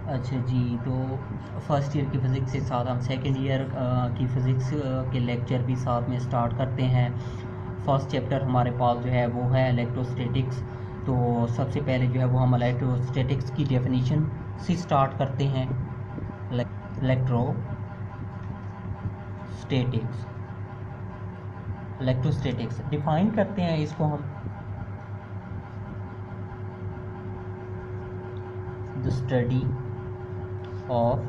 अच्छा जी, तो first year की फ़िज़िक्स के साथ हम सेकेंड ईयर की फ़िज़िक्स के लेक्चर भी साथ में स्टार्ट करते हैं। फर्स्ट चैप्टर हमारे पास जो है वो है इलेक्ट्रोस्टैटिक्स। तो सबसे पहले जो है वो हम इलेक्ट्रोस्टैटिक्स की डेफिनेशन से स्टार्ट करते हैं। इलेक्ट्रोस्टैटिक्स इलेक्ट्रोस्टैटिक्स डिफाइन करते हैं इसको हम, the study of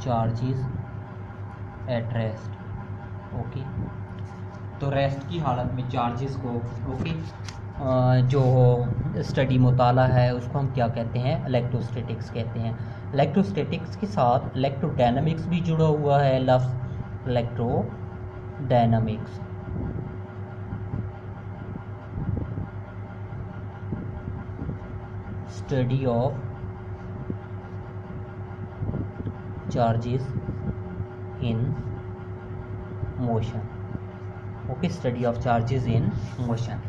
charges at rest. Okay, तो रेस्ट की हालत में चार्जेस को, ओके, जो स्टडी मुताला है उसको हम क्या कहते हैं, इलेक्ट्रोस्टैटिक्स कहते हैं। इलेक्ट्रोस्टैटिक्स के साथ इलेक्ट्रोडायनामिक्स भी जुड़ा हुआ है। लफ्ज़ electrodynamics, study of charges in motion. Okay, study of charges in motion,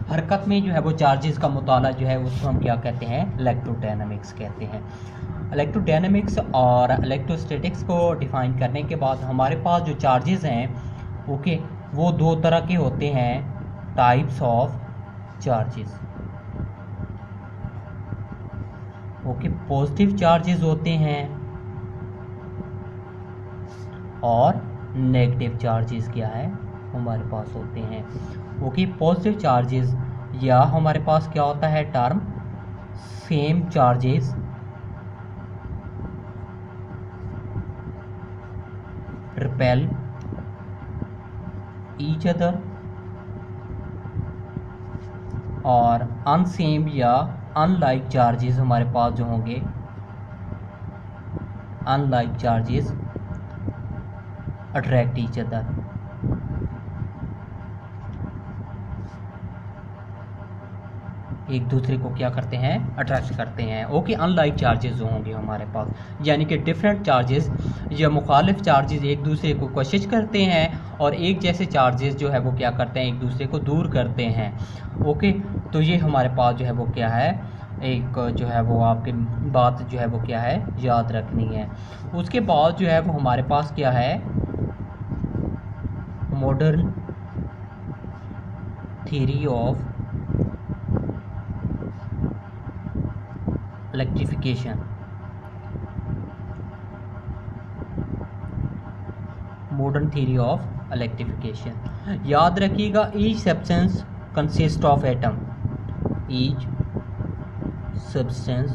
हरकत में जो है वो चार्जेस का मुताला जो है उसको हम क्या कहते हैं, इलेक्ट्रोडायनामिक्स कहते हैं। इलेक्ट्रोडायनामिक्स और इलेक्ट्रोस्टैटिक्स को डिफाइन करने के बाद हमारे पास जो चार्जेस हैं, ओके, वो दो तरह के होते हैं, types of charges. Okay, positive charges होते हैं और नेगेटिव चार्जेस क्या है हमारे पास होते हैं। ओके, पॉजिटिव चार्जेस या हमारे पास क्या होता है term, same charges repel each other, और अनसेम या अनलाइक चार्जेस हमारे पास जो होंगे, unlike charges attract each other. एक दूसरे को क्या करते हैं, अट्रैक्ट करते हैं। ओके, अनलाइक चार्जेस जो होंगे हमारे पास, यानी कि डिफरेंट चार्जेस या मुखालिफ चार्जेस एक दूसरे को कोशिश करते हैं और एक जैसे चार्जेस जो है वो क्या करते हैं, एक दूसरे को दूर करते हैं। ओके, तो ये हमारे पास जो है वो क्या है, एक जो है वो आपकी बात जो है वो क्या है, याद रखनी है। उसके बाद जो है वो हमारे पास क्या है, modern theory of electrification. Modern theory of electrification, याद रखिएगा, each substance consist of atom, each substance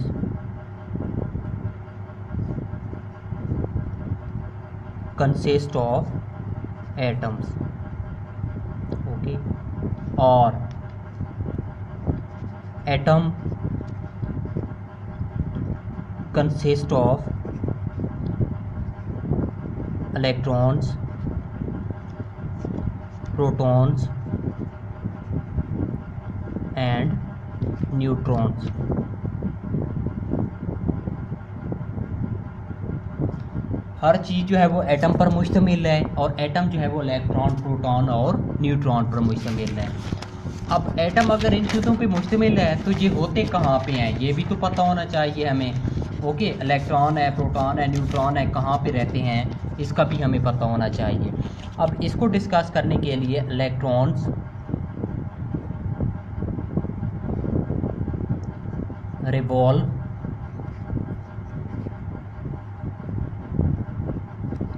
consist of atoms. Okay, और atom consist of electrons, protons and neutrons। हर चीज़ जो है वो एटम पर मुश्तमिल है और एटम जो है वो इलेक्ट्रॉन, प्रोटॉन और न्यूट्रॉन पर मुश्तमिल है। अब एटम अगर इन चीज़ों पे मुश्तमिल है तो ये होते कहाँ पे हैं, ये भी तो पता होना चाहिए हमें। ओके, इलेक्ट्रॉन है, प्रोटॉन है, न्यूट्रॉन है, कहाँ पे रहते हैं इसका भी हमें पता होना चाहिए। अब इसको डिस्कस करने के लिए, electrons revolve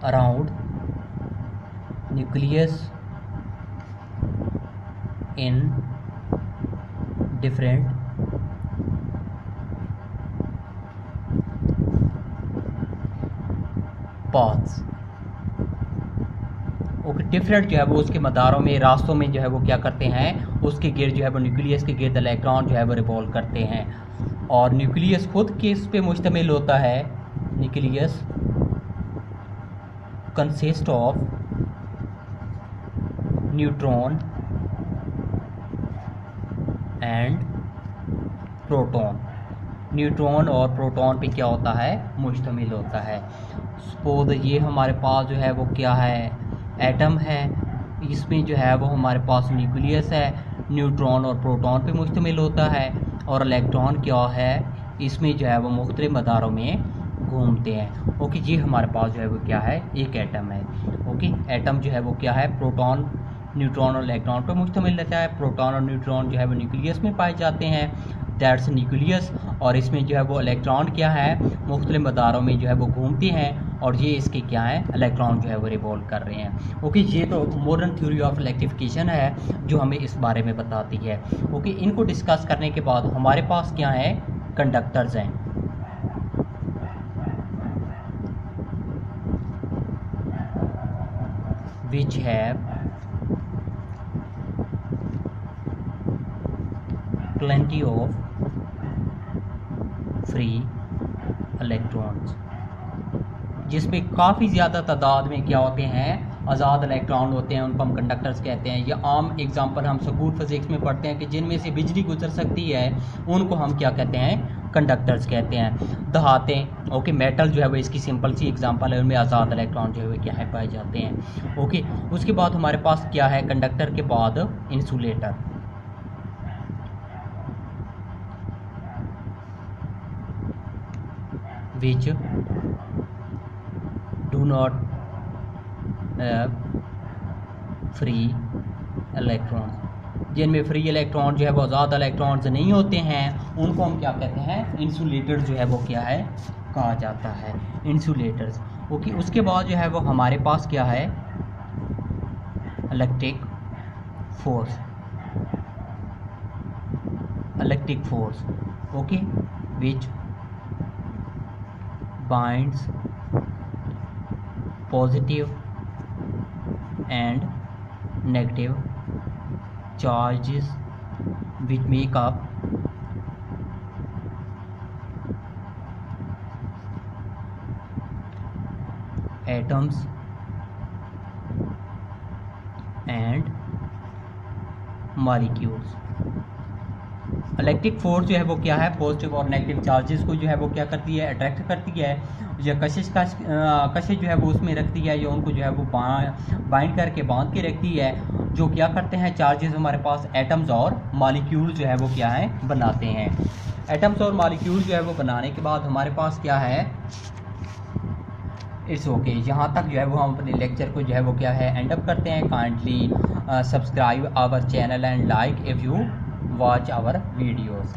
around nucleus in different paths. Okay, different जो है वो उसके मदारों में, रास्तों में जो है वो क्या करते हैं, उसके गिर्द जो है वो न्यूक्लियस के गिर्द इलेक्ट्रॉन जो है वो रिवॉल्व करते हैं। और न्यूक्लियस खुद किस पे मुश्तमिल होता है, nucleus consist of neutron and proton. Neutron और प्रोटॉन पे क्या होता है, मुश्तमिल होता है। सपोज ये हमारे पास जो है वो क्या है, एटम है, इसमें जो है वो हमारे पास न्यूक्लियस है, न्यूट्रॉन और प्रोटॉन पे मुश्तमिल होता है। और इलेक्ट्रॉन क्या है, इसमें जो है वो मुख्तलिफ मदारों में घूमते हैं। ओके, ये हमारे पास जो है वो क्या है, एक एटम है। ओके, एटम जो है वो क्या है, प्रोटॉन, न्यूट्रॉन और इलेक्ट्रॉन पर मुश्तमिल रहता है। प्रोटॉन और न्यूट्रॉन जो है वो न्यूक्लियस में पाए जाते हैं, दैट्स न्यूक्लियस। और इसमें जो है वो इलेक्ट्रॉन क्या है, मुख्तलिफ मदारों में जो है वो घूमते हैं, और ये इसके क्या है, इलेक्ट्रॉन जो है वो रिवॉल्व कर रहे हैं। ओके, ये तो मॉडर्न थ्योरी ऑफ इलेक्ट्रिफिकेशन है जो हमें इस बारे में बताती है। ओके, इनको डिस्कस करने के बाद हमारे पास क्या है, कंडक्टर्स हैं। which have plenty of free electrons, जिसमें काफ़ी ज़्यादा तादाद में क्या होते हैं, आज़ाद इलेक्ट्रॉन होते हैं, उनको हम कंडक्टर्स कहते हैं। ये आम एग्जांपल हम स्कूल फिजिक्स में पढ़ते हैं कि जिनमें से बिजली गुजर सकती है उनको हम क्या कहते हैं, कंडक्टर्स कहते हैं। धातें, ओके, मेटल जो है वो इसकी सिंपल सी एग्जांपल है, उनमें आज़ाद इलेक्ट्रॉन जो है वो क्या है, पाए जाते हैं। ओके, उसके बाद हमारे पास क्या है, कंडक्टर के बाद insulator. Which do not have free electrons, जिनमें फ्री इलेक्ट्रॉन जो है वो आज़ाद इलेक्ट्रॉन्स नहीं होते हैं, उनको हम क्या कहते हैं, इंसुलेटर जो है वो क्या है, कहा जाता है, इंसुलेटर्स। ओके, उसके बाद जो है वो हमारे पास क्या है, electric force. Electric force, okay, which binds positive and negative charges which make up atoms and molecules। Electric force जो है वो क्या है, पॉजिटिव और नेगेटिव चार्जेस को जो है वो क्या करती है, अट्रैक्ट करती है, या कशिश जो है वो उसमें रखती है, या उनको जो है वो बाइंड करके बांध के रखती है, जो क्या करते हैं, चार्जेस हमारे पास एटम्स और मॉलिक्यूल जो है वो क्या है, बनाते हैं। एटम्स और मॉलिक्यूल जो है वो बनाने के बाद हमारे पास क्या है, इट्स ओके। यहाँ तक जो है वो हम अपने लेक्चर को जो है वो क्या है, एंड अप करते हैं। Kindly subscribe our channel and like if you watch our videos।